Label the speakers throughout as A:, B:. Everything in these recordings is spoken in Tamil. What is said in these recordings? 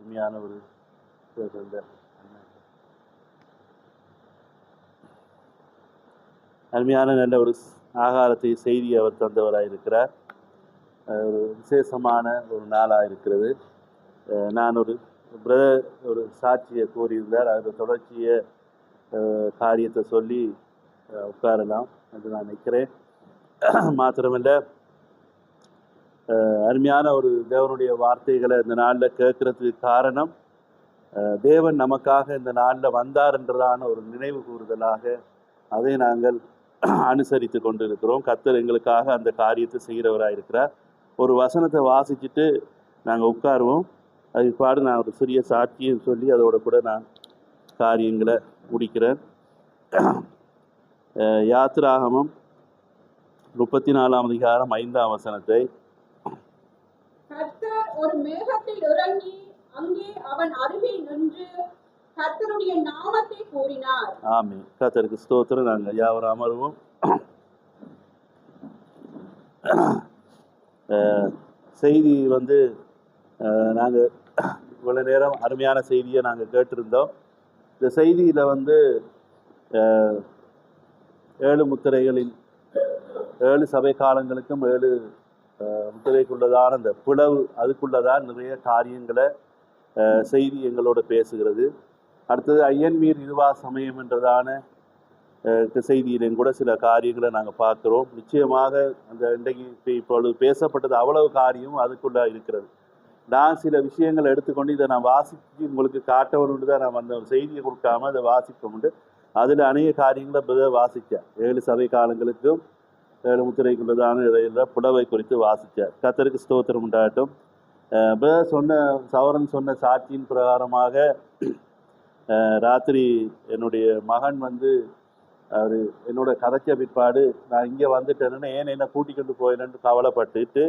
A: அருமையான ஒரு அருமையான நல்ல ஒரு ஆகாரத்தை செய்தி அவர் தந்தவராக இருக்கிறார். ஒரு விசேஷமான ஒரு நாளாக இருக்கிறது. நான் ஒரு சாட்சியை கூறியிருந்தார். அதில் தொடர்ச்சிய காரியத்தை சொல்லி உட்காரலாம் என்று நான் நினைக்கிறேன். மாத்திரமல்ல, அருமையான ஒரு தேவனுடைய வார்த்தைகளை இந்த நாளில் கேட்கறதுக்கு காரணம், தேவன் நமக்காக இந்த நாளில் வந்தார் என்றதான ஒரு நினைவு கூறுதலாக அதை நாங்கள் அனுசரித்து கொண்டு இருக்கிறோம். கர்த்தர் எங்களுக்காக அந்த காரியத்தை செய்கிறவராக இருக்கிறார். ஒரு வசனத்தை வாசிச்சுட்டு நாங்கள் உட்காருவோம். அதுக்கு பாடு நான் ஒரு சிறிய சாட்சியும் சொல்லி அதோட கூட நான் காரியங்களை முடிக்கிறேன். யாத்திராகமம் 34ஆம் அதிகாரம் 5ஆம் வசனத்தை.
B: கர்த்தர் ஒரு மேகத்தில் இறங்கி அங்கே அவன் அருகில் நின்று கர்த்தருடைய நாமத்தை கூறினார்.
A: ஆமென். கர்த்தருக்கு ஸ்தோத்திரம். நாங்கள் யாவரும் அமருவோம். செய்தி நாங்கள் இவ்வளவு நேரம் அருமையான செய்தியை நாங்கள் கேட்டிருந்தோம். இந்த செய்தியில் 7 முத்திரைகளின் 7 சபை காலங்களுக்கும் 7 முத்திரைக்குள்ளதான அந்த பிளவு, அதுக்குள்ளதான் நிறைய காரியங்களை செய்தி எங்களோட பேசுகிறது. அடுத்தது ஐயன்மீர் இதுவா சமயம் என்றதான செய்தியிலும் கூட சில காரியங்களை நாங்கள் பார்க்குறோம். நிச்சயமாக அந்த இன்றைக்கு இப்பொழுது பேசப்பட்டது அவ்வளவு காரியமும் அதுக்குள்ள இருக்கிறது. நான் சில விஷயங்களை எடுத்துக்கொண்டு இதை நான் வாசித்து உங்களுக்கு காட்டணும்னு தான் நான் ஒரு செய்தியை கொடுக்காம அதை வாசிக்கொண்டு அதில் அநேக காரியங்களை வாசித்தேன். 7 சபை காலங்களுக்கும் 7 முத்திரைக்குள்ளதான இடையில புடவை குறித்து வாசித்தார். கர்த்தருக்கு ஸ்தோத்திரம் உண்டாகட்டும். சொன்ன சாட்சியின் பிரகாரமாக ராத்திரி என்னுடைய மகன் அவர் என்னோட கதைச்ச பிற்பாடு நான் இங்கே வந்துட்டேன்னு ஏன் என்ன கூட்டிக்கொண்டு போயிடலன்னு கவலைப்பட்டுட்டு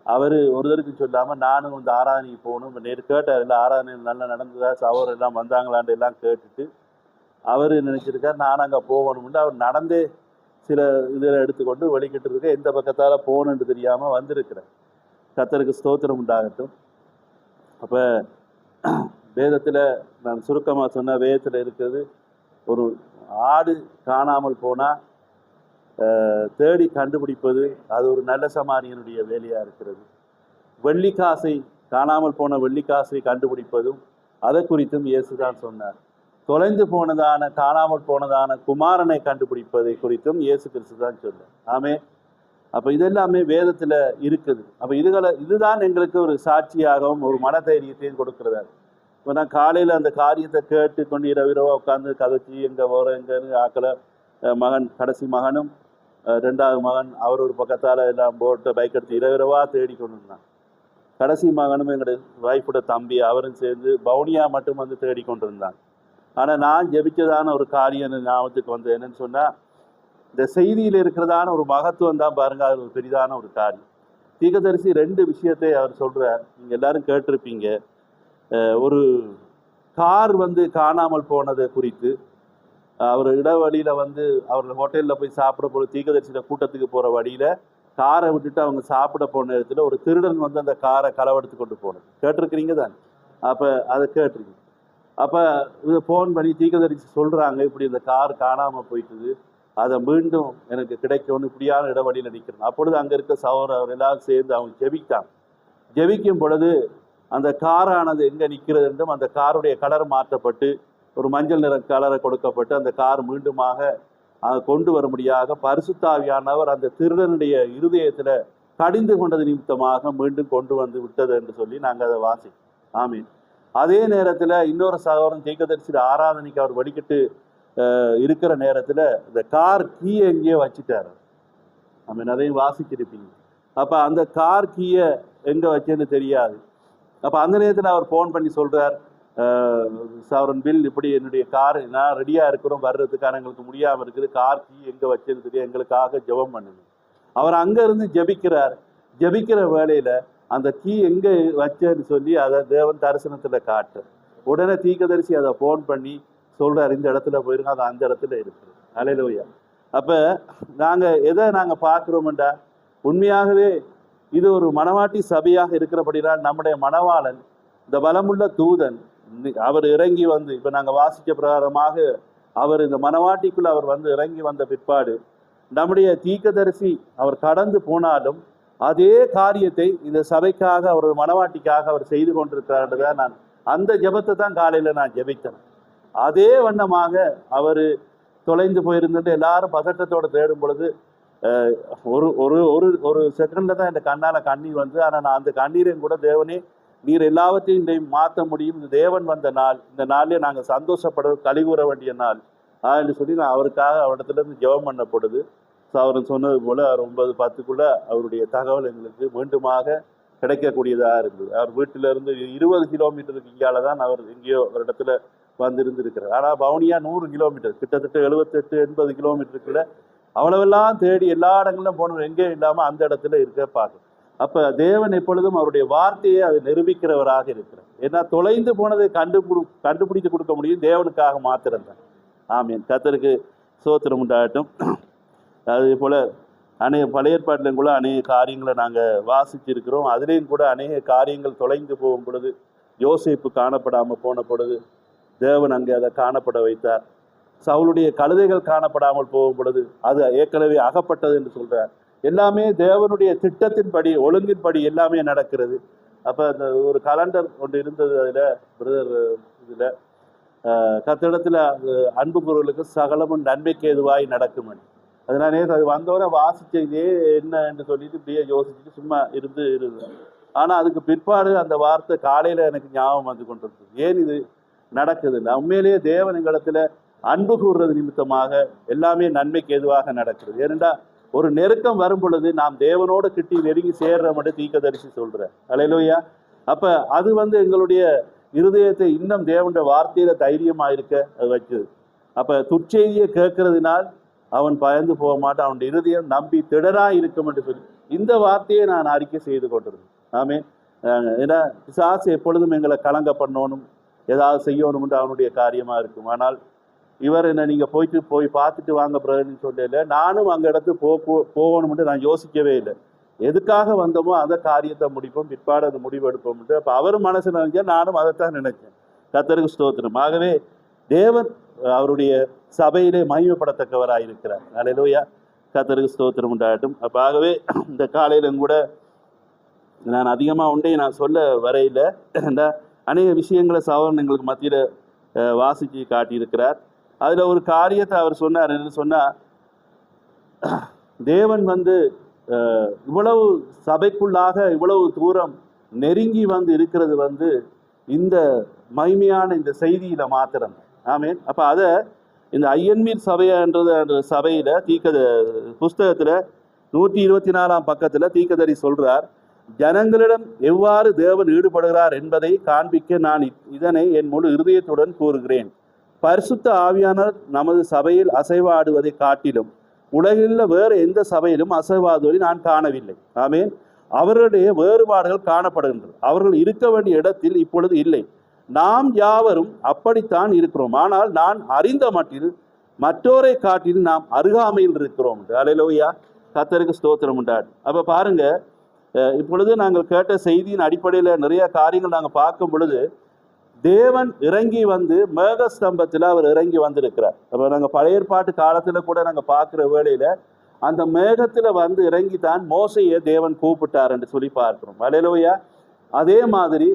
A: அவர் ஒருத்தருக்கு சொல்லாமல் நானும் இந்த ஆராதனைக்கு போகணும். நேற்று கேட்டார், இல்லை ஆராதனை நல்லா நடந்ததா, சவர் எல்லாம் வந்தாங்களான்னு எல்லாம் கேட்டுட்டு அவர் நினச்சிருக்கார் நான் அங்கே போகணும்னு. அவர் நடந்தே சில இதில் எடுத்துக்கொண்டு வெளிக்கிட்டு இருக்க எந்த பக்கத்தால் போகணுன்னு தெரியாமல் வந்திருக்கிறேன். கர்த்தருக்கு ஸ்தோத்திரம் உண்டாகட்டும். அப்போ வேதத்தில் நான் சுருக்கமாக சொன்ன வேதத்தில் இருக்கிறது, ஒரு ஆடு காணாமல் போனால் தேடி கண்டுபிடிப்பது அது ஒரு நல்ல சமாரியனுடைய வேலையாக இருக்கிறது. வெள்ளிக்காசை காணாமல் போன வெள்ளிக்காசை கண்டுபிடிப்பதும் அதை குறித்தும் இயேசுதான் சொன்னார். தொலைந்து போனதான காணாமல் போனதான குமாரனை கண்டுபிடிப்பதை குறித்தும் இயேசு கிறிஸ்து தான் சொன்னார். ஆமே. அப்போ இதெல்லாமே வேதத்தில் இருக்குது. அப்போ இதுதான் எங்களுக்கு ஒரு சாட்சியாகவும் ஒரு மனதைரியத்தையும் கொடுக்கிறதா. இப்போ நான் காலையில் அந்த காரியத்தை கேட்டு கொண்டு இரவிரவா உட்காந்து கதைச்சி எங்கே போகிறோம் எங்கன்னு ஆக்கலை. மகன் கடைசி மகனும் 2வது மகன் அவர் ஒரு பக்கத்தால் எல்லாம் போட்டு பைக் எடுத்து இரவிரவா தேடி கொண்டு இருந்தான். கடைசி மகனும் எங்களுடைய வைஃபோட தம்பி அவரும் சேர்ந்து பவுனியா மட்டும் தேடி கொண்டு இருந்தாங்க. ஆனால் நான் ஜெபிச்சதான ஒரு காரியம் ஞாபகத்துக்கு என்னன்னு சொன்னால், இந்த செய்தியில் இருக்கிறதான ஒரு மகத்துவம் தான் பாருங்க, அது ஒரு பெரிதான ஒரு காரியம். தீர்க்கதரிசி 2 விஷயத்தை அவர் சொல்கிறார். நீங்கள் எல்லாரும் கேட்டிருப்பீங்க. ஒரு கார் காணாமல் போனதை குறித்து அவர் இடவழியில் அவர் ஹோட்டலில் போய் சாப்பிட போகிற தீர்க்கதரிசியில் கூட்டத்துக்கு போகிற வழியில் காரை விட்டுட்டு அவங்க சாப்பிட போன நேரத்தில் ஒரு திருடன் அந்த காரை களவெடுத்து கொண்டு போனது கேட்டிருக்கிறீங்க தான். அப்போ அதை கேட்டிருக்கீங்க. அப்போ இதை ஃபோன் பண்ணி தீர்க்கதரிசி சொல்கிறாங்க, இப்படி இந்த கார் காணாமல் போயிட்டுது, அதை மீண்டும் எனக்கு கிடைக்கும்னு இப்படியான இடவழியில் நிற்கிறேன். அப்பொழுது அங்கே இருக்க சகோதரர் எல்லாரும் சேர்ந்து அவங்க ஜெபித்தாங்க. ஜெபிக்கும் பொழுது அந்த காரானது எங்கே நிற்கிறது என்றும் அந்த காருடைய கலர் மாற்றப்பட்டு ஒரு மஞ்சள் நிற கலரை கொடுக்கப்பட்டு அந்த கார் மீண்டுமாக கொண்டு வரும்படியாக பரிசுத்தாவியானவர் அந்த திருடனுடைய இருதயத்தில் கடிந்து கொண்டது நிமித்தமாக மீண்டும் கொண்டு வந்து விட்டது என்று சொல்லி நாங்கள் அதை வாசிப்போம். ஆமீன். அதே நேரத்தில் இன்னொரு சகோதரன் தீர்க்கதரிசி ஆராதனைக்கு அவர் வடிக்கிட்டு இருக்கிற நேரத்தில் இந்த கார் கீயை எங்கேயோ வச்சுட்டார். ஆமீன். அதையும் வாசிச்சிருப்பீங்க. அப்போ அந்த கார் கீயை எங்கே வச்சேன்னு தெரியாது. அப்போ அந்த நேரத்தில் அவர் ஃபோன் பண்ணி சொல்கிறார், சவரன் பில், இப்படி என்னுடைய கார் நான் ரெடியாக இருக்கிறோம் வர்றதுக்கான எங்களுக்கு முடியாமல் இருக்குது, கார் கீ எங்கே வச்சேன்னு தெரியும், எங்களுக்காக ஜெபம் பண்ணுங்க. அவர் அங்கேருந்து ஜெபிக்கிறார். ஜெபிக்கிற வேளையில் அந்த கீ எங்கே வச்சேன்னு சொல்லி அதை தேவன் தரிசனத்தில் காட்டு. உடனே தீர்க்கதரிசி அதை ஃபோன் பண்ணி சொல்கிறார், இந்த இடத்துல போயிருங்க, அது அந்த இடத்துல இருக்குது. அல்லேலூயா. அப்போ எதை நாங்கள் பார்க்குறோம்டா, உண்மையாகவே இது ஒரு மணவாட்டி சபையாக இருக்கிறபடினால் நம்முடைய மணவாளன் இந்த பலமுள்ள தூதன் அவர் இறங்கி வந்து, இப்ப நாங்க வாசிச்ச பிரகாரமாக அவர் இந்த மனவாட்டிக்குள்ள அவர் வந்து இறங்கி வந்த பிற்பாடு நம்முடைய தீர்க்கதரிசி அவர் கடந்து போனாலும் அதே காரியத்தை இந்த சபைக்காக அவர் மனவாட்டிக்காக அவர் செய்து கொண்டிருக்கிறார். நான் அந்த ஜெபத்தை தான் காலையில நான் ஜெபித்தேன். அதே வண்ணமாக அவர் தொலைந்து போயிருந்துட்டு எல்லாரும் பதட்டத்தோட தேடும் பொழுது ஒரு ஒரு ஒரு ஒரு செகண்ட்ல தான் இந்த கண்ணால கண்ணீர் வந்து, ஆனால் நான் அந்த கண்ணீரையும் கூட தேவனே நீர் எல்லாவற்றையும் மாற்ற முடியும், இந்த தேவன் வந்த நாள், இந்த நாளிலே நாங்கள் சந்தோஷப்பட கழிவுற வேண்டிய நாள் என்று சொல்லி நான் அவருக்காக அவரிடத்துல இருந்து ஜெபம் பண்ணப்படுது. ஸோ அவர் சொன்னது போல 9:10 அவருடைய தகவல் எங்களுக்கு மீண்டுமாக கிடைக்கக்கூடியதாக இருந்தது. அவர் வீட்டிலிருந்து 20 கிலோமீட்டருக்கு இங்கால தான் அவர் எங்கேயோ ஒரு இடத்துல வந்திருந்திருக்கிறார். ஆனால் பவுனியா 100 கிலோமீட்டர், கிட்டத்தட்ட 78-80 கிலோமீட்டருக்குள்ள அவ்வளவெல்லாம் தேடி எல்லா இடங்களிலும் போனவர் எங்கேயும் இல்லாமல் அந்த இடத்துல இருக்க பார்க்கணும். அப்போ தேவன் எப்பொழுதும் அவருடைய வார்த்தையை அதை நிரூபிக்கிறவராக இருக்கிறார். ஏன்னா தொலைந்து போனதை கண்டுபிடித்து கொடுக்க முடியும் தேவனுக்காக மாத்திரம்தான். ஆமீன். கர்த்தருக்கு ஸ்தோத்திரம் உண்டாகட்டும். அதே போல் பழைய ஏற்பாட்டிலையும் கூட அநேக காரியங்களை நாங்கள் வாசிச்சிருக்கிறோம். அதுலேயும் கூட அநேக காரியங்கள் தொலைந்து போகும் பொழுது, யோசேப்பு காணப்படாமல் போன பொழுது தேவன் அங்கே அதை காணப்பட வைத்தார். சவுளுடைய கழுதைகள் காணப்படாமல் போகும் பொழுது அது ஏற்கனவே அகப்பட்டது என்று சொல்கிறார். எல்லாமே தேவனுடைய திட்டத்தின்படி, ஒழுங்கின்படி எல்லாமே நடக்கிறது. அப்போ அந்த ஒரு கலண்டர் ஒன்று இருந்தது. அதில் பிரதர் இதில் கத்திடத்தில் அன்பு பொருளுக்கு சகலமும் நன்மைக்கு எதுவாய் நடக்கும். அதனாலே அது வந்தோடனே வாசிச்சதே என்ன என்று சொல்லிட்டு இப்படியே யோசிச்சுட்டு சும்மா இருந்தது. ஆனால் அதுக்கு பிற்பாடு அந்த வார்த்தை காலையில் எனக்கு ஞாபகம் வந்து கொண்டிருந்தது. ஏன் இது நடக்குது? உண்மையிலேயே தேவன் எங்களிடத்துல அன்பு கூறுறது நிமித்தமாக எல்லாமே நன்மைக்கு எதுவாக நடக்கிறது. ஏனென்றால் ஒரு நெருக்கம் வரும் பொழுது நாம் தேவனோடு கிட்டி நெருங்கி சேர்ற மட்டும் தீர்க்கதரிசி சொல்கிறேன். அல்லேலூயா. அப்போ அது வந்து எங்களுடைய இருதயத்தை இன்னும் தேவனுடைய வார்த்தையில தைரியமாக இருக்க அது வைக்குது. அப்போ துச்செய்தியை கேட்கறதுனால் அவன் பயந்து போக மாட்டான், அவனுடைய இருதயம் நம்பி திடராக இருக்கும் என்று சொல்லி இந்த வார்த்தையை நான் அறிக்கை செய்து கொண்டிருந்தேன். ஆமே. ஏன்னா பிசாசு எப்பொழுதும் எங்களை கலங்க பண்ணணும், ஏதாவது செய்யணும்னு அவனுடைய காரியமாக இருக்கும். ஆனால் இவர் என்ன நீங்கள் போய் பார்த்துட்டு வாங்க பிரதர்ன்னு சொல்லல. நானும் அங்கே இடத்துக்கு போகணும்ட்டு நான் யோசிக்கவே இல்லை. எதுக்காக வந்தோமோ அந்த காரியத்தை முடிப்போம், பிற்பாடு அந்த முடிவு எடுப்போம்ட்டு. அப்போ அவரும் மனசு நினைச்சா நானும் அதைத்தான் நினைச்சேன். கர்த்தருக்கு ஸ்தோத்திரம். ஆகவே தேவன் அவருடைய சபையிலே மகிமைப்படத்தக்கவராக இருக்கிறார். அல்லேலூயா. கர்த்தருக்கு ஸ்தோத்திரம் உண்டாகட்டும். அப்போ ஆகவே இந்த காலையிலும் கூட நான் அதிகமாக உண்டே நான் சொல்ல வரையில் இந்த அநேக விஷயங்களை சகோதரன் எங்களுக்கு மத்தியில் வாசித்து காட்டியிருக்கிறார். அதில் ஒரு காரியத்தை அவர் சொன்னார். என்ன சொன்னால், தேவன் வந்து இவ்வளவு சபைக்குள்ளாக இவ்வளவு தூரம் நெருங்கி வந்து இருக்கிறது வந்து இந்த மகிமையான இந்த செய்தியில மாத்திரம். ஆமேன். அப்போ அதை இந்த ஐயன்மீர் சபைன்றது அந்த சபையில புஸ்தகத்தில் 124ஆம் பக்கத்தில் தீர்க்கதரி சொல்றார், ஜனங்களிடம் எவ்வாறு தேவன் ஈடுபடுகிறார் என்பதை காண்பிக்க நான் இதனை என் முழு இருதயத்துடன் கூறுகிறேன். பரிசுத்த ஆவியானவர் நமது சபையில் அசைவாடுவதை காட்டிலும் உலகில் வேறு எந்த சபையிலும் அசைவாடுவதை நான் காணவில்லை. ஆமேன். அவர்களுடைய வேறுபாடுகள் காணப்படுகின்றது. அவர்கள் இருக்க வேண்டிய இடத்தில் இப்பொழுது இல்லை. நாம் யாவரும் அப்படித்தான் இருக்கிறோம். ஆனால் நான் அறிந்த மட்டில் மற்றோரை காட்டில் நாம் அருகாமையில் இருக்கிறோம். அல்லேலூயா. கர்த்தருக்கு ஸ்தோத்திரம் உண்டாகும். அப்போ பாருங்க, இப்பொழுது நாங்கள் கேட்ட செய்தியின் அடிப்படையில் நிறைய காரியங்கள் நாங்கள் பார்க்கும் பொழுது தேவன் இறங்கி வந்து மேக ஸ்தம்பத்தில் அவர் இறங்கி வந்திருக்கிறார். அப்போ நாங்கள் பழைய ஏற்பாட்டு காலத்தில் கூட நாங்கள் பார்க்குற வேளையில் அந்த மேகத்தில் வந்து இறங்கி தான் மோசையை தேவன் கூப்பிட்டார் என்று சொல்லி பார்க்கிறோம். அல்லேலூயா. அதே மாதிரி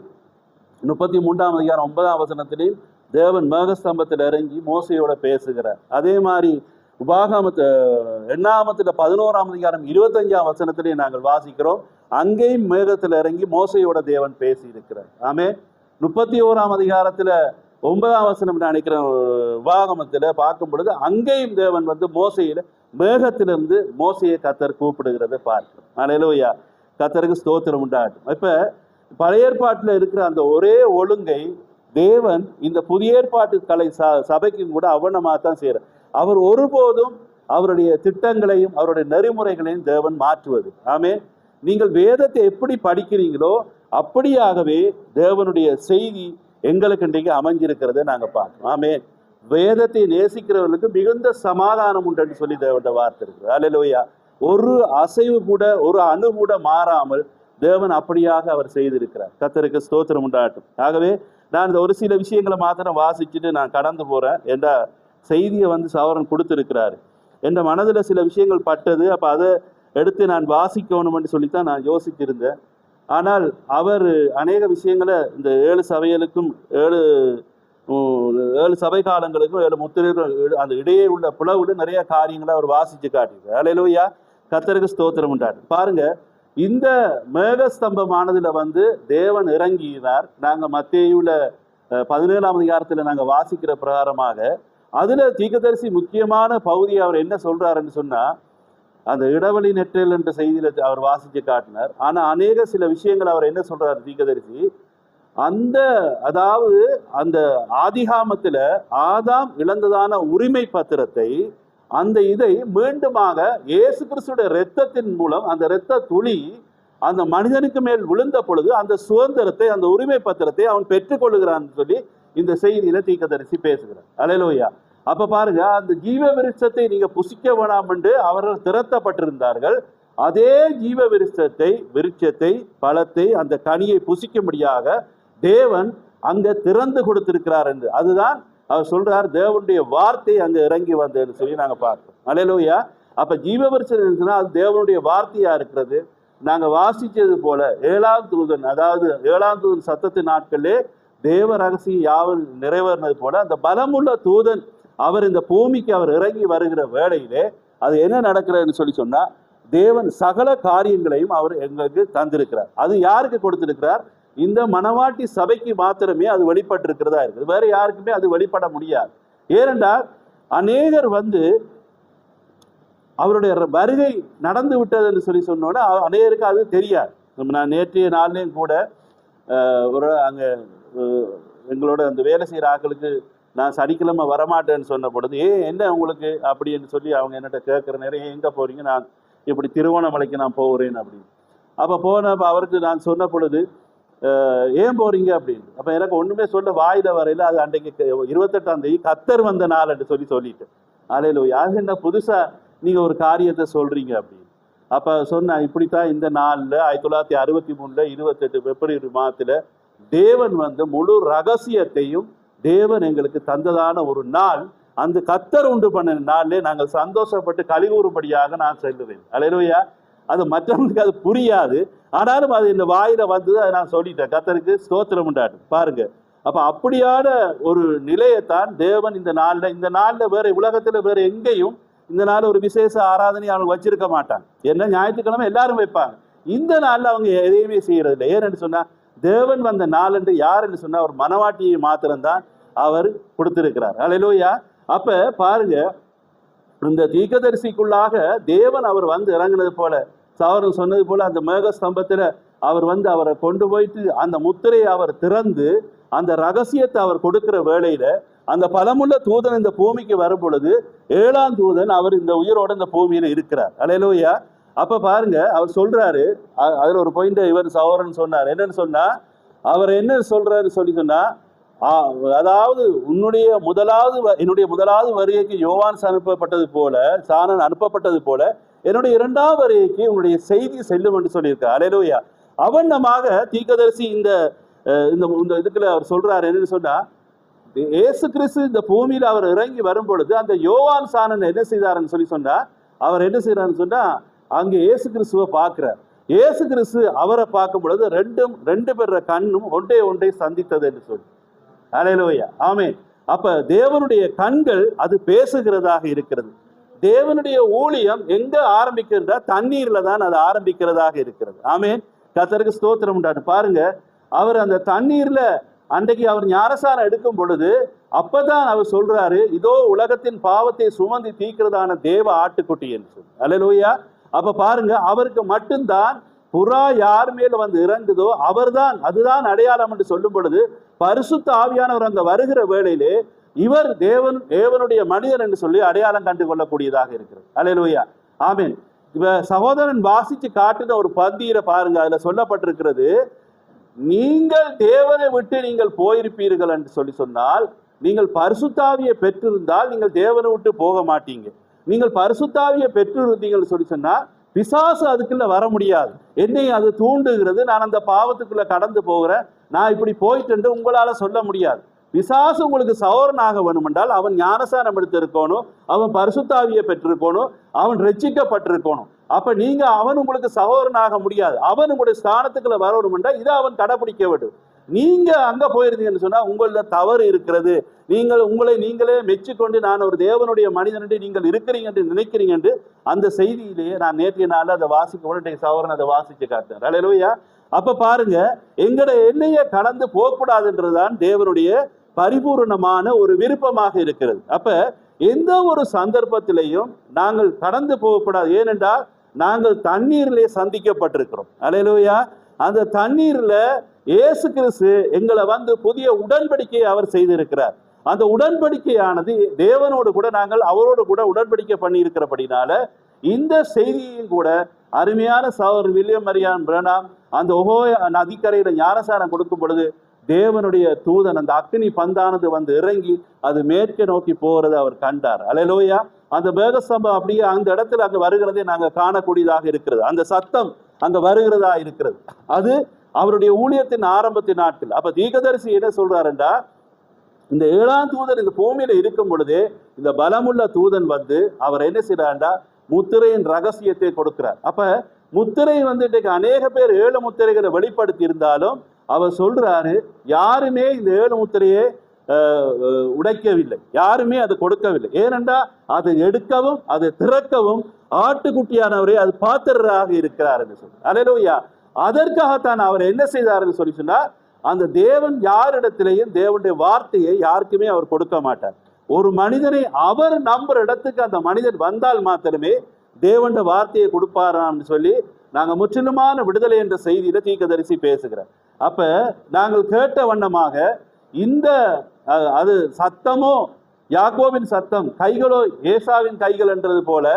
A: 33ஆம் அதிகாரம் 9ஆம் வசனத்திலையும் தேவன் மேகஸ்தம்பத்தில் இறங்கி மோசையோட பேசுகிறார். அதே மாதிரி எண்ணாமத்தில் 11ஆம் அதிகாரம் 25ஆம் வசனத்திலையும் நாங்கள் வாசிக்கிறோம், அங்கேயும் மேகத்தில் இறங்கி மோசையோட தேவன் பேசி இருக்கிறார். ஆமே. 31ஆம் அதிகாரத்தில் 9ஆம் வசனம் நினைக்கிற உபாகமத்தில் பார்க்கும் பொழுது அங்கேயும் தேவன் வந்து மோசையில மேகத்திலிருந்து மோசையை கர்த்தர் கூப்பிடுகிறத பார்க்கிறோம். அல்லேலூயா. கர்த்தருக்கு ஸ்தோத்திரம் உண்டாகட்டும். இப்ப பழைய ஏற்பாட்டில் இருக்கிற அந்த ஒரே ஒழுங்கை தேவன் இந்த புதிய ஏற்பாட்டு கலை சபைக்கும் கூட அவனமாக தான் செய்யறார். அவர் ஒருபோதும் அவருடைய திட்டங்களையும் அவருடைய நெறிமுறைகளையும் தேவன் மாற்றுவது. ஆமே. நீங்கள் வேதத்தை எப்படி படிக்கிறீங்களோ அப்படியாகவே தேவனுடைய செய்தி எங்களுக்கு இன்றைக்கு அமைஞ்சிருக்கிறத நாங்கள் பார்க்கணும். ஆமே. வேதத்தை நேசிக்கிறவர்களுக்கு மிகுந்த சமாதானம் உண்டு சொல்லி தேவனுடைய வார்த்தை இருக்குது. அல்லேலூயா. ஒரு அசைவு கூட, ஒரு அணு கூட மாறாமல் தேவன் அப்படியாக அவர் செய்திருக்கிறார். கர்த்தருக்கு ஸ்தோத்திரம் உண்டாகட்டும். ஆகவே நான் இந்த ஒரு சில விஷயங்களை மாத்திரம் வாசிச்சுட்டு நான் கடந்து போறேன். என்ற செய்தியை சகோதரன் கொடுத்திருக்கிறாரு. என் மனதில் சில விஷயங்கள் பட்டது. அப்போ அதை எடுத்து நான் வாசிக்கணும்னு சொல்லித்தான் நான் யோசிச்சிருந்தேன். ஆனால் அவர் அநேக விஷயங்களை இந்த 7 சபைகளுக்கும் 7 சபை காலங்களுக்கும் 7 முத்திரைகள் அந்த இடையே உள்ள பிளவுல நிறைய காரியங்களை அவர் வாசிச்சு காட்டினார். அல்லேலூயா, கர்த்தருக்கு ஸ்தோத்திரம் உண்டாகட்டும். பாருங்க, இந்த மேகஸ்தம்பமானதுல தேவன் இறங்கினார். நாங்க மத்தேயுல 17ஆம் அதிகாரத்துல நாங்க வாசிக்கிற பிரகாரமாக அதுல தீர்க்கதரிசி முக்கியமான பகுதியை அவர் என்ன சொல்றாருன்னு சொன்னா, அந்த இடவெளி நெற்றல் என்ற செய்தியில அவர் வாசிச்சு காட்டினார். ஆனா அநேக சில விஷயங்கள் அவர் என்ன சொல்றாரு தீர்க்கதரிசி, அதாவது அந்த ஆதிகாமத்துல ஆதாம் இழந்ததான உரிமை பத்திரத்தை அந்த இதை மீண்டுமாக இயேசு கிறிஸ்துடைய இரத்தத்தின் மூலம் அந்த இரத்த துளி அந்த மனிதனுக்கு மேல் விழுந்த பொழுது அந்த சுதந்திரத்தை அந்த உரிமை பத்திரத்தை அவன் பெற்றுக்கொள்ளுகிறான்னு சொல்லி இந்த செய்தியில தீர்க்கதரிசி பேசுகிறார். அல்லேலூயா. அப்ப பாருங்க, அந்த ஜீவ விருட்சத்தை நீங்க புசிக்க வேணாம் என்று அவர்கள் திரட்டப்பட்டிருந்தார்கள். அதே ஜீவ விருட்சத்தை பழத்தை அந்த கனியை புசிக்கும்படியாக தேவன் அங்க திறந்து கொடுத்திருக்கிறார் என்று. அதுதான் அவர் சொல்றார், தேவனுடைய வார்த்தை அங்க இறங்கி வந்ததுன்னு சொல்லி நாங்க பார்க்கிறோம். அல்லேலூயா. அப்ப ஜீவ விருட்சம் அது தேவனுடைய வார்த்தையா இருக்கிறது. நாங்க வாசிச்சது போல 7ஆம் தூதன், அதாவது 7ஆம் தூதன் சத்தத்தின் நாட்களே தேவ ரகசிய யாவல் நிறைவேறினது போல அந்த பலமுள்ள தூதன் அவர் இந்த பூமிக்கு அவர் இறங்கி வருகிற வேளையிலே அது என்ன நடக்கிறதுன்னு சொல்லி சொன்னா, தேவன் சகல காரியங்களையும் அவர் எங்களுக்கு தந்திருக்கிறார். அது யாருக்கு கொடுத்திருக்கிறார்? இந்த மணவாட்டி சபைக்கு மாத்திரமே அது வெளிப்பட்டிருக்கிறதா இருக்குது. வேற யாருக்குமே அது வெளிப்பட முடியாது. ஏனென்றால் அநேகர் அவருடைய வருகை நடந்து விட்டதுன்னு சொல்லி சொன்னோன்னா அநேகருக்கு அது தெரியாது. நான் நேற்றைய நாள்லேயும் கூட அங்கே எங்களோட அந்த வேலை செய்கிற ஆட்களுக்கு நான் சனிக்கிழமை வரமாட்டேன்னு சொன்ன பொழுது, என்ன உங்களுக்கு அப்படின்னு சொல்லி அவங்க என்னட்ட கேட்குற நேரம், எங்கே போகிறீங்க? நான் இப்படி திருவோணமலைக்கு நான் போகிறேன் அப்படின்னு. அப்போ போனப்போ அவருக்கு நான் சொன்ன பொழுது, ஏன் போகிறீங்க அப்படின்னு. அப்போ எனக்கு ஒன்றுமே சொல்ல வாயில வரையில் அது அன்றைக்கு 28ஆம் தேதி கர்த்தர் வந்த நாள் என்று சொல்லிட்டேன். அல்லேலூயா. அது என்ன புதுசாக நீங்கள் ஒரு காரியத்தை சொல்கிறீங்க அப்படின்னு. அப்போ சொன்னேன், இப்படித்தான் இந்த நாளில் 1963 28 பிப்ரவரி மாதத்தில் தேவன் முழு ரகசியத்தையும் தேவன் எங்களுக்கு தந்ததான ஒரு நாள். அந்த கர்த்தர் உண்டு பண்ண நாளிலே நாங்கள் சந்தோஷப்பட்டு கலிகூறும்படியாக நான் செல்லுவேன். அல்லேலூயா. அது மற்றவங்களுக்கு அது புரியாது. ஆனாலும் அது இந்த வாயில வந்தது, அதை நான் சொல்லிட்டேன். கர்த்தருக்கு ஸ்தோத்திரம் உண்டாட்டும். பாருங்க, அப்ப அப்படியான ஒரு நிலையத்தான் தேவன் இந்த நாள்ல வேற உலகத்துல வேற எங்கேயும் இந்த நாள் ஒரு விசேஷ ஆராதனை அவங்க வச்சிருக்க மாட்டாங்க. என்ன ஞாயிற்றுக்கிழமை எல்லாரும் வைப்பாங்க. இந்த நாள்ல அவங்க எதையுமே செய்யறது இல்லை. ஏன்னு சொன்னா, தேவன் வந்த நாள் என்று யார் என்று சொன்னா ஒரு மனவாட்டியை மாத்திரம்தான் அவர் கொடுத்திருக்கிறார். அல்லேலூயா. அப்ப பாருங்க, இந்த தீர்க்கதரிசிக்குள்ளாக தேவன் அவர் இறங்கினது போல, சகோதரன் சொன்னது போல, அந்த மேக ஸ்தம்பத்துல அவர் அவரை கொண்டு போயிட்டு அந்த முத்திரையை அவர் திறந்து அந்த ரகசியத்தை அவர் கொடுக்கிற வேளையில அந்த பலமுள்ள தூதன் இந்த பூமிக்கு வரும் பொழுது 7ஆம் தூதன் அவர் இந்த உயிரோட இந்த பூமியில இருக்கிறார். அல்லேலூயா. அப்ப பாருங்க, அவர் சொல்றாரு, அதுல ஒரு பாயிண்ட் இவர் சகோதரன் சொன்னார். என்னன்னு சொன்னா, அவர் என்ன சொல்றாரு சொல்லி சொன்னா, அதாவது என்னுடைய முதலாவது வருகைக்கு யோவான் சாணன் அனுப்பப்பட்டது போல என்னுடைய 2ஆம் வருகைக்கு உன்னுடைய செய்தி செல்லும் என்று சொல்லியிருக்கார். அல்லேலூயா. அவண்ணமாக தீர்க்கதரிசி இந்த இதுக்குள்ள அவர் சொல்றாரு. என்னன்னு சொன்னா, இயேசு கிறிஸ்து இந்த பூமியில அவர் இறங்கி வரும் பொழுது அந்த யோவான் சாணன் என்ன செய்தாருன்னு சொல்லி சொன்னா, அவர் என்ன செய்யறாருன்னு சொன்னா, அங்கே இயேசு கிறிஸ்துவை பார்க்கிறார். இயேசு கிறிஸ்து அவரை பார்க்கும் பொழுது ரெண்டு பேர கண்ணும் ஒன்றை சந்தித்தது என்று சொல்லி. அல்லேலூயா. ஆமென். அப்ப தேவனுடைய கண்கள் அது பேசுகிறதாக இருக்கிறது. தேவனுடைய ஊழியம் எங்க ஆரம்பிக்கிறதா? தண்ணீர்ல தான் அது ஆரம்பிக்கிறதாக இருக்கிறது. ஆமென். கர்த்தருக்கு ஸ்தோத்திரம் உண்டாட்டும். பாருங்க, அவர் அந்த தண்ணீர்ல அன்றைக்கு அவர் ஞானசாரம் எடுக்கும் பொழுது அப்பதான் அவர் சொல்றாரு, இதோ உலகத்தின் பாவத்தை சுமந்து தீர்க்கிறதான தேவ ஆட்டுக்குட்டி என்று சொல்லி. அல்லேலூயா. அப்ப பாருங்க, அவருக்கு மட்டும்தான் புறா யார் மேல இறங்குதோ அவர்தான், அதுதான் அடையாளம் என்று சொல்லும் பொழுது பரிசுத்த ஆவியானவர் அங்க வருகிற வேளையிலே இவர் தேவனுடைய மனிதன் என்று சொல்லி அடையாளம் கண்டு கொள்ளக்கூடியதாக இருக்கிறது. அல்லேலூயா. ஆமென். இப்ப சகோதரன் வாசிச்சு காட்டுன ஒரு பந்தியில பாருங்க, அதுல சொல்லப்பட்டிருக்கிறது, நீங்கள் தேவனை விட்டு நீங்கள் போயிருப்பீர்கள் என்று சொல்லி சொன்னால், நீங்கள் பரிசுத்தாவியை பெற்றிருந்தால் நீங்கள் தேவனை விட்டு போக மாட்டீங்க. நீங்கள் பரிசுத்தாவியை பெற்றிருந்தீங்கன்னு சொல்லி சொன்னா பிசாசு அதுக்குள்ள வர முடியாது. என்னை அது தூண்டுகிறது, நான் அந்த பாவத்துக்குள்ள கடந்து போகிறேன், நான் இப்படி போயிட்டு உங்களால சொல்ல முடியாது. பிசாசு உங்களுக்கு சகோதரனாக வேணும் என்றால் அவன் ஞானசானம் எடுத்திருக்கணும், அவன் பரிசுத்தாவியை பெற்றிருக்கணும், அவன் ரட்சிக்கப்பட்டிருக்கணும். அப்ப நீங்க அவன் உங்களுக்கு சகோதரனாக முடியாது. அவன் உங்களுடைய ஸ்தானத்துக்குள்ள வரணும் என்றால் இதை அவன் கடைபிடிக்க வேண்டும். நீங்க அங்க போயிருந்தீங்கன்னு சொன்னா உங்கள தவறு இருக்கிறது, நீங்கள் உங்களை நீங்களே மெச்சிக்கொண்டு நான் ஒரு தேவனுடைய மனிதன் என்று நீங்கள் இருக்கிறீங்க என்று நினைக்கிறீங்க என்று அந்த செய்தியிலேயே நான் நேற்றைய நாள் அதை வாசிக்க சகோதரன் அதை வாசிச்சு காட்டினார். அல்லேலூயா. அப்ப பாருங்க, எங்கட எண்ணெயை கலந்து போகக்கூடாதுன்றதுதான் தேவனுடைய பரிபூர்ணமான ஒரு விருப்பமாக இருக்கிறது. அப்ப எந்த ஒரு சந்தர்ப்பத்திலையும் நாங்கள் கடந்து போகக்கூடாது. ஏனென்றால் நாங்கள் தண்ணீரிலே சந்திக்கப்பட்டிருக்கிறோம். அல்லேலூயா. அந்த தண்ணீர்ல இயேசு கிறிஸ்து எங்களை புதிய உடன்படிக்கையை அவர் செய்திருக்கிறார். அந்த உடன்படிக்கையானது தேவனோடு கூட நாங்கள் அவரோடு கூட உடன்படிக்கை பண்ணி இருக்கிறபடினால இந்த செய்தியையும் கூட அருமையான சகோதரர் வில்லியம் மரியான் பிரணாம் அந்த ஒஹோய நதிக்கரையில ஞானசாரம் கொடுக்கும் பொழுது தேவனுடைய தூதன் அந்த அக்னி பந்தானது இறங்கி அது மேற்கே நோக்கி போறதை அவர் கண்டார். அல்லேலூயா. அந்த மேகஸ்தம்பம் அப்படியே அந்த இடத்துல அங்க வருகிறதை நாங்க காணக்கூடியதாக இருக்கிறது. அந்த சத்தம் அங்க வருகிறதா இருக்கிறது. அது அவருடைய ஊழியத்தின் ஆரம்பத்தின் நாட்கள். அப்ப தீர்க்கதரிசி என்ன சொல்றாருண்டா, இந்த 7ஆம் தூதன் இந்த பூமியில இருக்கும் பொழுதே இந்த பலமுள்ள தூதன் அவர் என்ன செய்யறாருண்டா முத்திரையின் ரகசியத்தை கொடுக்கிறார். அப்ப முத்திரை இன்றைக்கு அநேக பேர் 7 முத்திரைகளை வெளிப்படுத்தி இருந்தாலும் அவர் சொல்றாரு, யாருமே இந்த 7 முத்திரையை உடைக்கவில்லை, யாருமே அது கொடுக்கவில்லை. ஏனென்றா அதை எடுக்கவும் அதை திறக்கவும் ஆட்டுக்குட்டியானவரே அது பாத்திரராக இருக்கிறார் என்று சொல்லி. அல்லேலூயா. அதற்காகத்தான் அவர் என்ன செய்தார்னு சொல்லி சொன்னா, அந்த தேவன் யாரிடத்திலேயும் தேவனுடைய வார்த்தையை யாருக்குமே அவர் கொடுக்க மாட்டார். ஒரு மனிதனை அவர் நம்புற இடத்துக்கு அந்த மனிதன் வந்தால் மாத்திரமே தேவனுடைய வார்த்தையை கொடுப்பாரான்னு சொல்லி நாங்க முற்றிலுமான விடுதலை என்ற செய்தியில தீர்க்கதரிசி பேசுகிறார். அப்ப நாங்கள் கேட்ட வண்ணமாக இந்த அது சத்தமோ யாக்கோபின் சத்தம், கைகளோ ஏசாவின் கைகள் என்றது போல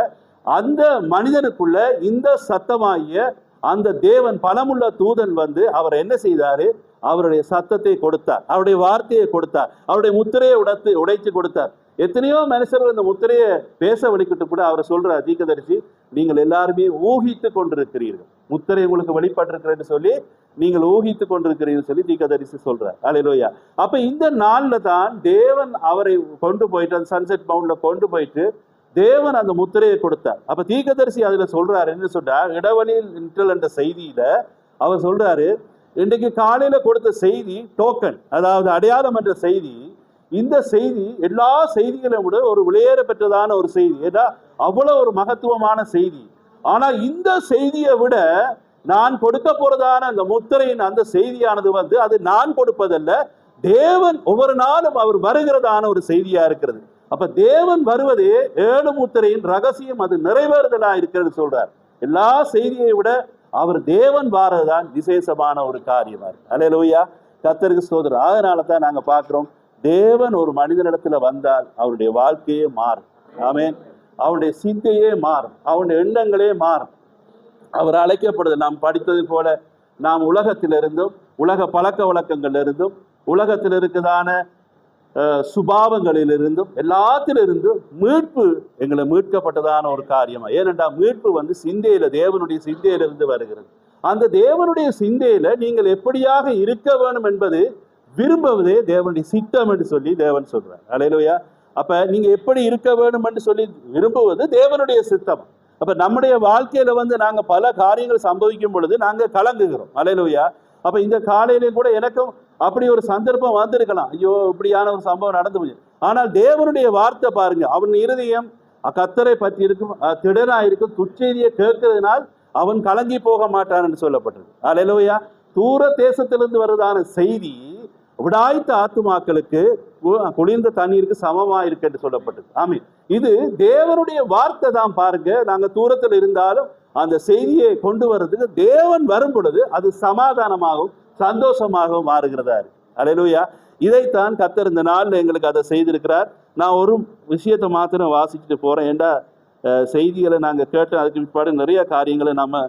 A: அந்த மனிதனுக்குள்ள இந்த சத்தமாகிய அந்த தேவன் பலமுள்ள தூதன் அவர் என்ன செய்தாரு, அவருடைய சத்தத்தை கொடுத்தார், அவருடைய வார்த்தையை கொடுத்தார், அவருடைய முத்திரையை உடைச்சு கொடுத்தார். எத்தனையோ மனுஷர்கள் இந்த முத்திரையை பேச வலிக்கிட்டு கூட அவர் சொல்றார், தீர்க்கதரிசி நீங்கள் எல்லாருமே ஊகித்து கொண்டிருக்கிறீர்கள், முத்திரை உங்களுக்கு வெளிப்பட்டிருக்கிறேன்னு சொல்லி நீங்கள் ஊகித்து கொண்டிருக்கிறீர்கள் சொல்லி தீர்க்கதரிசி சொல்றார். அல்லேலூயா. அப்ப இந்த நாள்ல தான் தேவன் அவரை கொண்டு போயிட்டு அந்த சன்செட் மவுண்ட்ல கொண்டு போயிட்டு தேவன் அந்த முத்திரையை கொடுத்தார். அப்ப தீர்க்கதரிசி அதுல சொல்றாரு, என்ன சொல்றார், இடைவெளியில் நிற்றல் என்ற செய்தியில அவர் சொல்றாரு, இன்றைக்கு காலையில கொடுத்த செய்தி டோக்கன், அதாவது அடையாளம் என்ற செய்தி. இந்த செய்தி எல்லா செய்திகளையும் விட ஒரு விலையேற பெற்றதான ஒரு செய்தி. ஏன்னா அவ்வளவு ஒரு மகத்துவமான செய்தி. ஆனா இந்த செய்தியை விட நான் கொடுக்க போறதான அந்த முத்திரையின் அந்த செய்தியானது அது நான் கொடுப்பதல்ல, தேவன் ஒவ்வொரு நாளும் அவர் வருகிறதான ஒரு செய்தியா இருக்கிறது. அப்ப தேவன் வருவதே 7 முத்திரையின் ரகசியம் அது நிறைவேறுதலா இருக்கிறது சொல்றார். எல்லா செய்தியை விட அவர் தேவன் வாரதுதான் விசேஷமான ஒரு காரியமா இருக்கு. அல்லேலூயா. கர்த்தருக்கு ஸ்தோத்திரம். அதனால தான் நாங்க பார்க்கிறோம், தேவன் ஒரு மனிதனிடத்துல வந்தால் அவருடைய வாழ்க்கையே மாறும். ஆமென். அவனுடைய சிந்தையே மாறும், அவனுடைய எண்ணங்களே மாறும். அவர் அழைக்கப்படுது, நாம் படித்தது போல நாம் உலகத்திலிருந்தும் உலக பழக்க வழக்கங்களிலிருந்தும் உலகத்தில் இருக்குதான சுபாவங்களிலிருந்தும் எல்லாத்திலிருந்தும் மீட்பு எங்களை மீட்கப்பட்டதான ஒரு காரியமா. ஏனென்றால் மீட்பு சிந்தையில தேவனுடைய சிந்தையிலிருந்து வருகிறது. அந்த தேவனுடைய சிந்தையில நீங்கள் எப்படியாக இருக்க வேண்டும் என்பது விரும்புவதே தேவனுடைய சித்தம் என்று சொல்லி தேவன் சொல்றார். அல்லேலூயா. அப்ப நீங்க எப்படி இருக்க வேண்டும் என்று சொல்லி விரும்புவது தேவனுடைய சித்தம். அப்ப நம்முடைய வாழ்க்கையில நாங்க பல காரியங்கள் சம்பவிக்கும் பொழுது நாங்க கலங்குகிறோம். அல்லேலூயா. அப்ப இந்த காலையிலையும் கூட எனக்கும் அப்படி ஒரு சந்தர்ப்பம் வந்திருக்கலாம், ஐயோ இப்படியான ஒரு சம்பவம் நடந்து போய். ஆனால் தேவனுடைய வார்த்தை பாருங்க, அவன் இருதயம் கர்த்தரை பற்றி இருக்கும், திடனா இருக்கும், துச்செய்தியை கேட்கிறதுனால் அவன் கலங்கி போக மாட்டான் என்று சொல்லப்பட்டது. அல்லேலூயா. தூர தேசத்திலிருந்து வருவதான செய்தி விடாய்த்த ஆத்துமாக்களுக்கு குளிர்ந்த தண்ணீருக்கு சமமா இருக்கு என்று சொல்லப்பட்டது. ஆமீன். இது தேவனுடைய வார்த்தை தான். பாருங்க, நாங்க தூரத்தில் இருந்தாலும் அந்த செய்தியை கொண்டு வர்றதுக்கு தேவன் வரும் பொழுது அது சமாதானமாகவும் சந்தோஷமாகவும் மாறுகிறதா இருக்கு. அல்லேலூயா. இதைத்தான் கர்த்தர் இந்த நாள்ல எங்களுக்கு அதை செய்திருக்கிறார். நான் ஒரு விஷயத்தை மாத்திரம் வாசிச்சுட்டு போறேன். ஏண்டா செய்திகளை நாங்க கேட்டோம், அதுக்கு பிற்பாடு நிறைய காரியங்களை நம்ம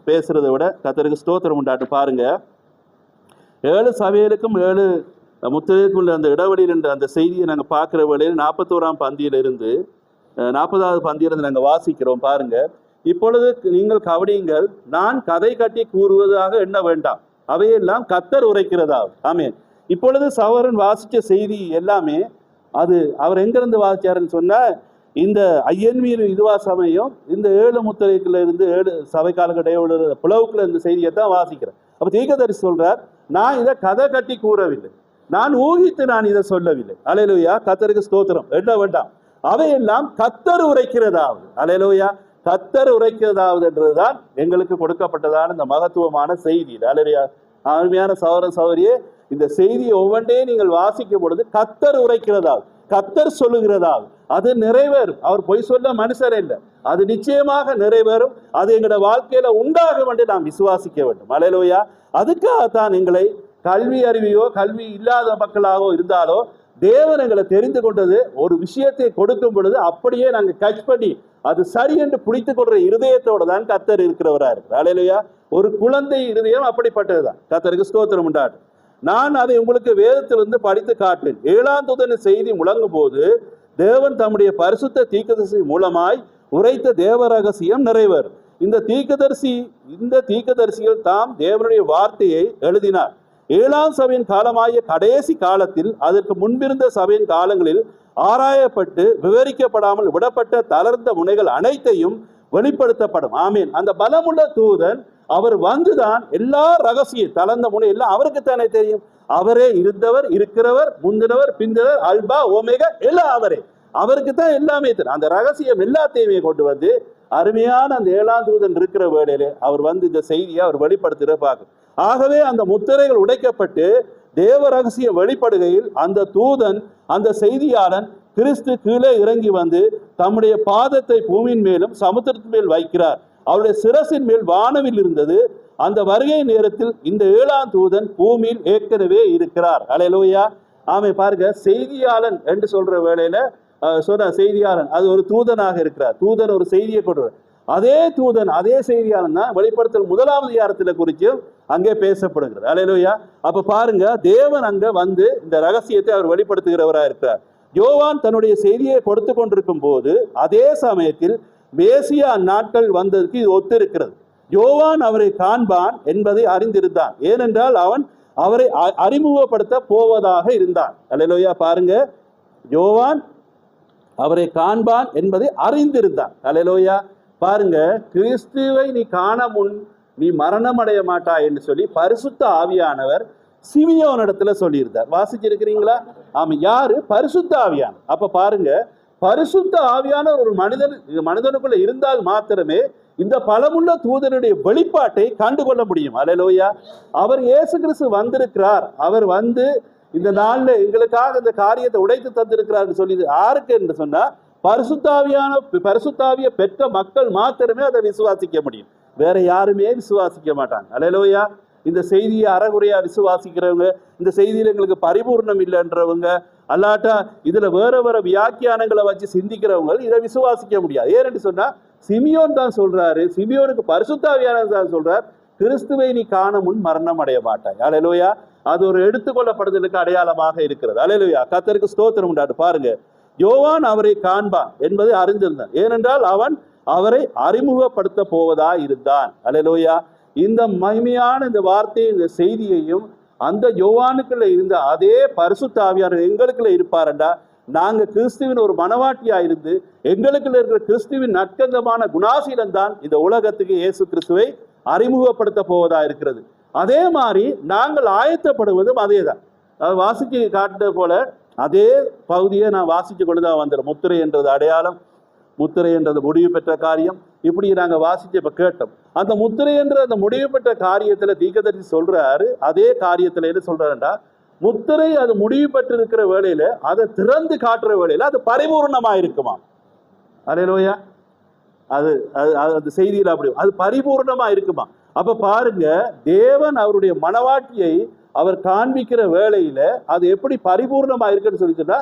A: பேசுறதை விட கர்த்தருக்கு ஸ்தோத்திரம் உண்டாட்டு. பாருங்க, 7 சபைகளுக்கும் 7 முத்திரைக்குள்ள அந்த இடைவெளியில் என்ற அந்த செய்தியை நாங்கள் பார்க்குற வேளையில் 41ஆம் பந்தியிலிருந்து 40வது பந்தியிலிருந்து நாங்கள் வாசிக்கிறோம். பாருங்க, இப்பொழுது நீங்கள் கவனியுங்கள், நான் கதை கட்டி கூறுவதாக எண்ண வேண்டாம், அவையெல்லாம் கர்த்தர் உரைக்கிறதாவது. ஆமென். இப்பொழுது சகோதரன் வாசிச்ச செய்தி எல்லாமே அது அவர் எங்கிருந்து வாசிச்சாருன்னு சொன்னா, இந்த ஐயன்மீர் இதுவா சமயம் இந்த 7 முத்திரைக்குள்ள இருந்து 7 சபை காலகட்டையோட பிளவுக்குள்ள இந்த செய்தியை தான் வாசிக்கிறேன். அப்ப தீர்க்கதரிசி சொல்றார், நான் இதை கதை கட்டி கூறவில்லை, நான் ஊகித்து நான் இதை சொல்லவில்லை. அல்லேலூயா, கர்த்தருக்கு ஸ்தோத்திரம். எண்ண வேண்டாம், அவையெல்லாம் கர்த்தர் உரைக்கிறதாவது. அல்லேலூயா, கர்த்தர் உரைக்கிறதாவது என்றதுதான் எங்களுக்கு கொடுக்கப்பட்டதான இந்த மகத்துவமான செய்தி. அல்லேலூயா, அருமையான சகோதர சகோதரியே, இந்த செய்தியை ஒவ்வொன்றையும் நீங்கள் வாசிக்கும் பொழுது கர்த்தர் உரைக்கிறதாவது, கர்த்தர் சொல்லுகிறதாவது, அது நிறைவேறும். அவர் பொய் சொல்ல மனுஷர் இல்லை, அது நிச்சயமாக நிறைவேறும். அது எங்களோட வாழ்க்கையில உண்டாகும் என்று நாம் விசுவாசிக்க வேண்டும். அல்லேலூயா, அதுக்காகத்தான் எங்களை கல்வி அறிவியோ கல்வி இல்லாத மக்களாகவோ இருந்தாலோ தேவன் எங்களை தெரிந்து கொண்டது. ஒரு விஷயத்தை கொடுக்கும் பொழுது அப்படியே நாங்கள் கட்ச் பண்ணி அது சரி என்று பிடித்து கொள்ற இருதயத்தோடு தான் கர்த்தர் இருக்கிறவரா இருக்கு. அல்லேலூயா, ஒரு குழந்தை இருதயம் அப்படிப்பட்டதுதான். கர்த்தருக்கு ஸ்தோத்திரம் உண்டாட்டு. நான் அதை உங்களுக்கு வேதத்திலிருந்து படித்து காட்டேன். 7ஆம் தூதனின் செய்தி முழங்கும் போது தேவன் தம்முடைய பரிசுத்த தீர்க்கதரிசி மூலமாய் உரைத்த தேவ ரகசியம் நிறைவேறும். இந்த தீர்க்கதரிசிகள் தாம் தேவனுடைய வார்த்தையை எழுதினார். 7ஆம் சபையின் காலமாகிய கடைசி காலத்தில் அதற்கு முன்பிருந்த சபையின் காலங்களில் ஆராயப்பட்டு விவரிக்கப்படாமல் விடப்பட்ட தளர்ந்த முனைகள் அனைத்தையும் வெளிப்படுத்தப்படும். ஆமீன். அந்த பலமுள்ள தூதன் அவர் வந்துதான் எல்லா ரகசியம் தளர்ந்த முனை எல்லாம் அவருக்குத்தானே தெரியும். அவரே இருந்தவர், இருக்கிறவர், முந்தினவர், பிந்தினவர், அல்பா ஓமேகா எல்லாம் அவரே. அவருக்கு தான் எல்லாமே தெரியும். அந்த ரகசியம் எல்லாத்தையுமே கொண்டு வந்து அருமையான அந்த 7ஆம் தூதன் இருக்கிற வேளையிலே அவர் வந்து இந்த செய்தியை அவர் வெளிப்படுத்துகிற பார்க்க. ஆகவே அந்த முத்திரைகள் உடைக்கப்பட்டு தேவ ரகசியம் வெளிப்படுகையில் அந்த தூதன், அந்த செய்தியாளன் கிறிஸ்து கீழே இறங்கி வந்து தம்முடைய பாதத்தை பூமியின் மேலும் சமுத்திரத்தின் மேல் வைக்கிறார். அவருடைய சிரசின் மேல் வானவில் இருந்தது. அந்த வருகை நேரத்தில் இந்த 7ஆம் தூதன் பூமியில் ஏற்கனவே இருக்கிறார். அல்லேலூயா, ஆமை. பாருங்க, செய்தியாளன் என்று சொல்ற வேளையில சொன்ன செய்தியாளன் அது ஒரு தூதனாக இருக்கிறார். தூதன் ஒரு செய்தியை கொண்டு அதே தூதன் அதே செய்தியாளன் தான் வெளிப்படுத்தல் 1ஆம் அதிகாரத்தில் குறித்தும் அங்கே பேசப்படுகிறது. அல்லேலூயா. அப்ப பாருங்க, தேவன் அங்க வந்து இந்த ரகசியத்தை அவர் வெளிப்படுத்துகிறவராக இருக்கிறார். யோவான் தன்னுடைய செய்தியை கொடுத்து கொண்டிருக்கும் போது அதே சமயத்தில் மேசியா அந்நாட்கள் வந்ததற்கு இது ஒத்து இருக்கிறது. யோவான் அவரை காண்பான் என்பதை அறிந்திருந்தான், ஏனென்றால் அவன் அவரை அறிமுகப்படுத்த போவதாக இருந்தான். அல்லேலூயா. பாருங்க, யோவான் அவரை காண்பான் என்பதை அறிந்திருந்தான். அல்லேலூயா. பாருங்க, கிறிஸ்துவை நீ காண முன் நீ மரணம் அடைய மாட்டாய் என்று சொல்லி பரிசுத்த ஆவியானவர் சிமியோனிடத்துல சொல்லியிருந்தார். வாசிச்சிருக்கிறீங்களா? ஆமா. யாரு? பரிசுத்த ஆவியான். அப்ப பாருங்க, பரிசுத்த ஆவியான ஒரு மனிதனுக்குள்ள இருந்தால் மாத்திரமே இந்த பலமுள்ள தூதனுடைய வெளிப்பாட்டை கண்டுகொள்ள முடியும். அல்லேலூயா. அவர் இயேசு கிறிஸ்து வந்திருக்கிறார், அவர் வந்து இந்த நாள்ல எங்களுக்காக இந்த காரியத்தை உடைத்து தந்திருக்கிறார் சொல்லி யாருக்கு என்று சொன்னா பரிசுத்தாவிய பெற்ற மக்கள் மாத்திரமே அதை விசுவாசிக்க முடியும். வேற யாருமே விசுவாசிக்க மாட்டாங்க. அல்லேலூயா. இந்த செய்தியை அறகுறையா விசுவாசிக்கிறவங்க, இந்த செய்தியில எங்களுக்கு பரிபூர்ணம் இல்லைன்றவங்க, அல்லாட்டா இதுல வேற வேற வியாக்கியானங்களை வச்சு சிந்திக்கிறவங்க இதை விசுவாசிக்க முடியாது. ஏன்னு சொன்னா சிமியோன் தான் சொல்றாரு, சிமியோனுக்கு பரிசுத்தாவியானவர் தான் சொல்றார், கிறிஸ்துவை நீ காண முன் மரணம் அடைய மாட்டாய். அல்லேலூயா. அது ஒரு எடுத்துக்கொள்ளப்படுதலுக்கு அடையாளமாக இருக்கிறது. அல்லேலூயா. கர்த்தருக்கு ஸ்தோத்திரம் உண்டாட்டு. பாருங்க, யோவான் அவரை காண்பான் என்பதை அறிந்திருந்தான், ஏனென்றால் அவன் அவரை அறிமுகப்படுத்த போவதா இருந்தான். அல்லேலூயா. இந்த மகிமையான இந்த வார்த்தையை, இந்த செய்தியையும் அந்த யோவானுக்குள்ள இருந்த அதே பரிசுத்த ஆவியானவர் எங்களுக்குள்ள இருப்பாருண்டா, நாங்க கிறிஸ்துவின் ஒரு மனவாட்டியா இருந்து எங்களுக்குள்ள இருக்கிற கிறிஸ்துவின் நற்கந்தமான குணாசீலம் தான் இந்த உலகத்துக்கு இயேசு கிறிஸ்துவை அறிமுகப்படுத்த போவதா இருக்கிறது. அதே மாதிரி நாங்கள் ஆயத்தப்படுவதும் அதே தான். வாசிச்சு காட்டுறது போல அதே பகுதியை நான் வாசிச்சு கொண்டுதான் வந்துடும். முத்திரை என்றது அடையாளம், முத்திரை என்றது முடிவு பெற்ற காரியம், இப்படி நாங்க வாசிச்சு இப்ப கேட்டோம். அந்த முத்திரை என்ற அந்த முடிவு பெற்ற காரியத்துல தீர்க்கதரிசி சொல்றாரு. அதே காரியத்துல என்ன சொல்றாருண்டா, முத்திரை அது முடிவு பெற்று இருக்கிற வேளையில அதை திறந்து காட்டுற வேளையில அது பரிபூர்ணமா இருக்குமா. அல்லேலூயா. அது அந்த செய்தியில் அப்படி அது பரிபூர்ணமா இருக்குமா. அப்ப பாருங்க, தேவன் அவருடைய மனவாட்டியை அவர் காண்பிக்கிற வேளையில அது எப்படி பரிபூர்ணமா இருக்குன்னு சொல்லி சொன்னா,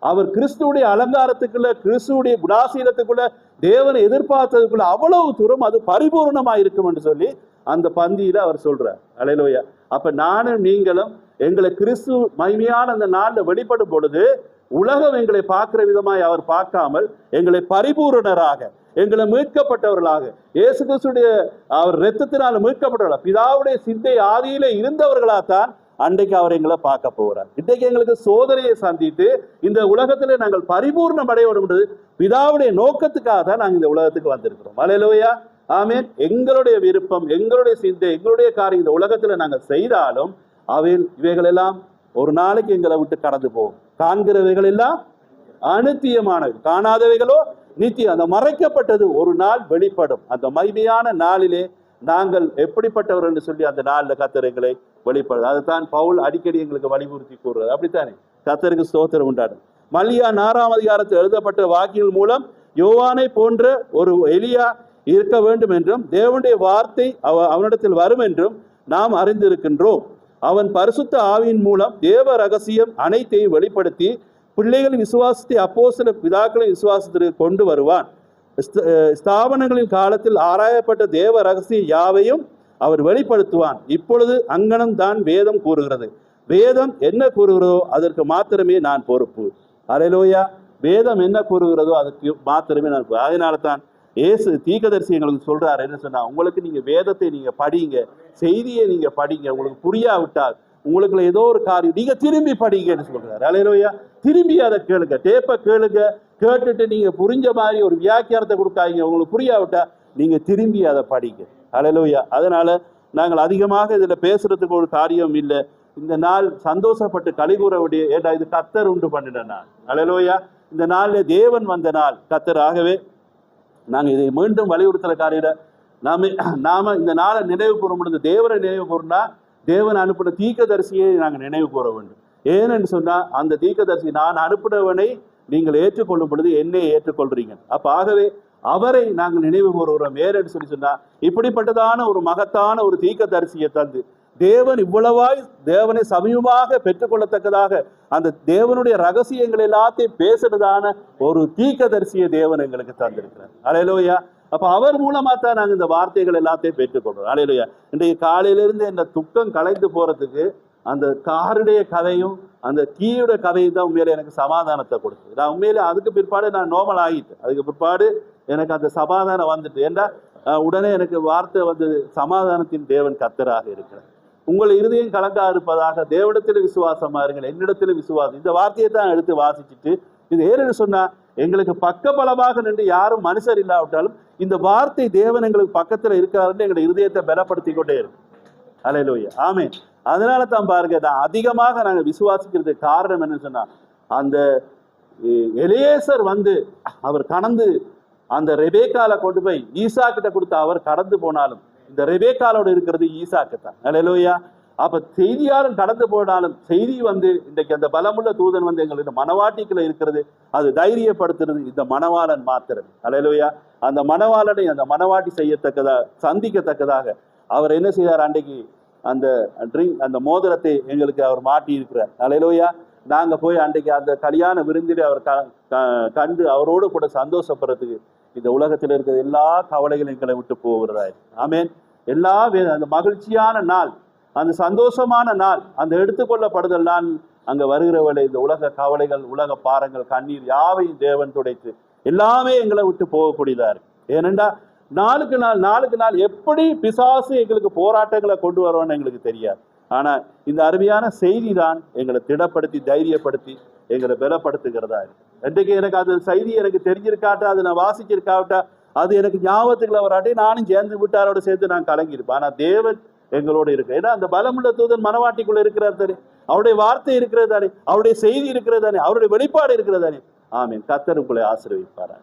A: அவர் கிறிஸ்துவுடைய அலங்காரத்துக்குள்ள, கிறிஸ்துவுடைய குணாசீலத்துக்குள்ள, தேவனை எதிர்பார்த்ததுக்குள்ள அவ்வளவு தூரம் அது பரிபூர்ணமா இருக்கும் என்று சொல்லி அந்த பந்தியில அவர் சொல்றார். அல்லேலூயா. அப்ப நானும் நீங்களும் எங்களை கிறிஸ்து மகிமையான அந்த நாள்ல வெளிப்படும் பொழுது உலகம் எங்களை பார்க்கிற விதமாய் அவர் பார்க்காமல் எங்களை பரிபூரணராக, எங்களை மீட்கப்பட்டவர்களாக, இயேசு கிறிஸ்துடைய அவர் இரத்தத்தினால் மீட்கப்பட்டவர்களாக, பிதாவுடைய சிந்தை ஆதியிலே இருந்தவர்களாகத்தான் அன்றைக்கு அவர் எங்களை பார்க்க போகிறார். இன்றைக்கு எங்களுக்கு சோதனையை சந்தித்து இந்த உலகத்திலே நாங்கள் பரிபூர்ணம் அடைய வேண்டும் பிதாவுடைய நோக்கத்துக்காக தான் நாங்கள் இந்த உலகத்துக்கு வந்திருக்கிறோம். அல்லேலூயா, ஆமென். எங்களுடைய விருப்பம், எங்களுடைய சிந்தை, எங்களுடைய காரியம் இந்த உலகத்துல நாங்கள் செய்தாலும் இவைகள் எல்லாம் ஒரு நாளைக்கு எங்களை விட்டு கடந்து போகும். காண்கிறவைகள் எல்லாம் அநித்தியமானவை, காணாதவைகளோ நித்தியம். அந்த மறைக்கப்பட்டது ஒரு நாள் வெளிப்படும். அந்த மகிமையான நாளிலே நாங்கள் எப்படிப்பட்டவர் என்று சொல்லி அந்த நாளில் கர்த்தர் எங்களை வெளிப்படுது. அதுதான் பவுல் அடிக்கடி எங்களுக்கு வலியுறுத்தி கூறுறது. அப்படித்தானே? கர்த்தருக்கு ஸ்தோத்திரம் உண்டாடும். மல்லியா 4ஆம் அதிகாரத்தில் எழுதப்பட்ட வாக்கியங்கள் மூலம் யோவானை போன்ற ஒரு எலியா இருக்க வேண்டும் என்றும் தேவனுடைய வார்த்தை அவனிடத்தில் வரும் என்றும் நாம் அறிந்திருக்கின்றோம். அவன் பரிசுத்த ஆவியின் மூலம் தேவ ரகசியம் அனைத்தையும் வெளிப்படுத்தி பிள்ளைகளின் விசுவாசத்தை அப்போஸ்தல பிதாக்களின் விசுவாசத்திற்கு கொண்டு வருவான். ஸ்தாபனங்களின் காலத்தில் ஆராயப்பட்ட தேவ ரகசிய யாவையும் அவர் வெளிப்படுத்துவான். இப்பொழுது அங்கனம் தான் வேதம் கூறுகிறது. வேதம் என்ன கூறுகிறதோ அதற்கு மாத்திரமே நான் பொறுப்பு. அல்லேலூயா. வேதம் என்ன கூறுகிறதோ அதுக்கு மாத்திரமே நான் பொறுப்பு. அதனால தான் இயேசு தீர்க்கதரிசி எங்களுக்கு சொல்றாரு, என்ன சொன்னா, உங்களுக்கு நீங்க வேதத்தை நீங்க படிங்க, செய்தியை நீங்க படிங்க, உங்களுக்கு புரியாவிட்டால் உங்களுக்குள்ள ஏதோ ஒரு காரியம் நீங்க திரும்பி படிங்கன்னு சொல்றாரு. அல்லேலூயா. திரும்பி அதை கேளுங்க, டேப்பை கேளுங்க, கேட்டுட்டு நீங்க புரிஞ்ச மாதிரி ஒரு வியாக்கியானத்தை கொடுக்காதீங்க. உங்களுக்கு புரியாவிட்டா நீங்க திரும்பி அதை படிங்க. அல்லேலூயா. அதனால நாங்கள் அதிகமாக இதுல பேசுறதுக்கு ஒரு காரியம் இல்லை. இந்த நாள் சந்தோஷப்பட்டு கலிகூற விட, ஏடா இது கர்த்தர் உண்டு பண்ணின நாள். அல்லேலூயா. இந்த நாளில் தேவன் வந்த நாள் கர்த்தர். ஆகவே நாங்கள் இதை மீண்டும் வலியுறுத்துற காரியம், நாம இந்த நாளை நினைவு கூற முடியுது. தேவனை நினைவு கூறினா தேவன் அனுப்பின தீர்க்கதரிசியை நாங்கள் நினைவு கூற வேண்டும். ஏனென்று சொன்னா அந்த தீர்க்கதரிசி, நான் அனுப்பினவனை நீங்கள் ஏற்றுக்கொள்ளும் பொழுது என்னை ஏற்றுக்கொள்றீங்க. அப்ப ஆகவே அவரை நாங்கள் நினைவு கூறுகிறோம். ஏன்னு சொன்னா இப்படிப்பட்டதான ஒரு மகத்தான ஒரு தீர்க்கதரிசியை தந்து தேவன் இவ்வளவாய் தேவனை சமீபமாக பெற்றுக்கொள்ளத்தக்கதாக அந்த தேவனுடைய ரகசியங்கள் எல்லாத்தையும் பேசுறதான ஒரு தீர்க்கதரிசியை தேவன் எங்களுக்கு தந்திருக்கிறார். அல்லேலூயா. அப்ப அவர் மூலமா தான் நாங்கள் இந்த வார்த்தைகள் எல்லாத்தையும் பெற்றுக்கொள்றோம். அல்லேலூயா. இன்றைக்கு காலையிலிருந்து இந்த துக்கம் கலைந்து போறதுக்கு அந்த காருடைய கதையும் அந்த கீயோட கதையும் தான் உண்மையில எனக்கு சமாதானத்தை கொடுத்தது. நான் உண்மையில அதுக்கு பிற்பாடு நான் நோமல் ஆகிட்டேன். அதுக்கு பிற்பாடு எனக்கு அந்த சமாதானம் வந்துட்டு, ஏண்டா உடனே எனக்கு வார்த்தை வந்தது, சமாதானத்தின் தேவன் கர்த்தராக இருக்கிறார். உங்கள் இருதயம் கலங்கா இருப்பதாக தேவனிடத்தில் விசுவாசமா இருங்கள், என்னிடத்தில் விசுவாசம். இந்த வார்த்தையை தான் எடுத்து வாசிச்சுட்டு, இது ஏன்னு சொன்னா எங்களுக்கு பக்க பலமாக நின்று யாரும் மனுஷர் இல்லாவிட்டாலும் இந்த வார்த்தை தேவன் எங்களுக்கு பக்கத்துல இருக்கிறாருன்னு எங்களுடைய இருதயத்தை பலப்படுத்தி கொண்டே இருக்கு. அல்லேலூயா, ஆமென். அதனால தான் பாருங்க, நான் அதிகமாக நாங்கள் விசுவாசிக்கிறதுக்கு காரணம் என்னன்னு சொன்னா, அந்த எலியேசர் வந்து அவர் கடந்து அந்த ரெபேக்கால கொண்டு போய் ஈசா கிட்ட கொடுத்து அவர் கடந்து போனாலும் இந்த ரெபேக்காலோடு இருக்கிறது ஈசாக்கு தான். அல்லேலூயா. அப்ப செய்தியாளன் கடந்து போனாலும் செய்தி வந்து இன்றைக்கு அந்த பலமுள்ள தூதன் வந்து எங்களுக்கு மனவாட்டிக்குள்ள இருக்கிறது, அது தைரியப்படுத்துறது இந்த மணவாளன் மாத்திரம். அல்லேலூயா. அந்த மணவாளனை அந்த மனவாட்டி செய்யத்தக்கதாக சந்திக்கத்தக்கதாக அவர் என்ன செய்தார், அன்றைக்கு அந்த மோதிரத்தை எங்களுக்கு அவர் மாட்டி இருக்கிறார். அல்லேலூயா. நாங்க போய் அன்றைக்கு அந்த கல்யாண விருந்திலே அவர் கண்டு அவரோடு கூட சந்தோஷப்படுறதுக்கு இந்த உலகத்தில் இருக்கிற எல்லா கவலைகளும் எங்களை விட்டு போகிறதாய். ஆமேன். எல்லா அந்த மகிழ்ச்சியான நாள், அந்த சந்தோஷமான நாள், அந்த எடுத்துக்கொள்ளப்படுதல் நாள் அங்க வருகிறவளை இந்த உலக கவலைகள், உலக பாரங்கள், கண்ணீர் யாவையும் தேவன் துடைத்து எல்லாமே எங்களை விட்டு போகக்கூடியதா இருக்கு. ஏனென்றா நாளுக்கு நாள் எப்படி பிசாசு எங்களுக்கு போராட்டங்களை கொண்டு வருவோன்னு எங்களுக்கு தெரியாது. ஆனா இந்த அருமையான செய்தி தான் எங்களை திடப்படுத்தி தைரியப்படுத்தி எங்களை பலப்படுத்துகிறதா இருக்கு. இன்றைக்கு எனக்கு அது செய்தி எனக்கு தெரிஞ்சிருக்காட்டா, அது நான் வாசிச்சிருக்காவிட்டா, அது எனக்கு ஞாபகத்துக்குள்ள வராட்டி நானும் சேர்ந்து விட்டாரோட சேர்த்து நான் கலங்கியிருப்பேன். ஆனா தேவன் எங்களோட இருக்கு. ஏன்னா அந்த பலமுள்ள தூதன் மனவாட்டிக்குள்ள இருக்கிறார் தானே, அவருடைய வார்த்தை இருக்கிறது தானே, அவருடைய செய்தி இருக்கிறது தானே, அவருடைய வெளிப்பாடு இருக்கிறது தானே. ஆமீன். கர்த்தர் உங்களை ஆசீர்வதிப்பார்.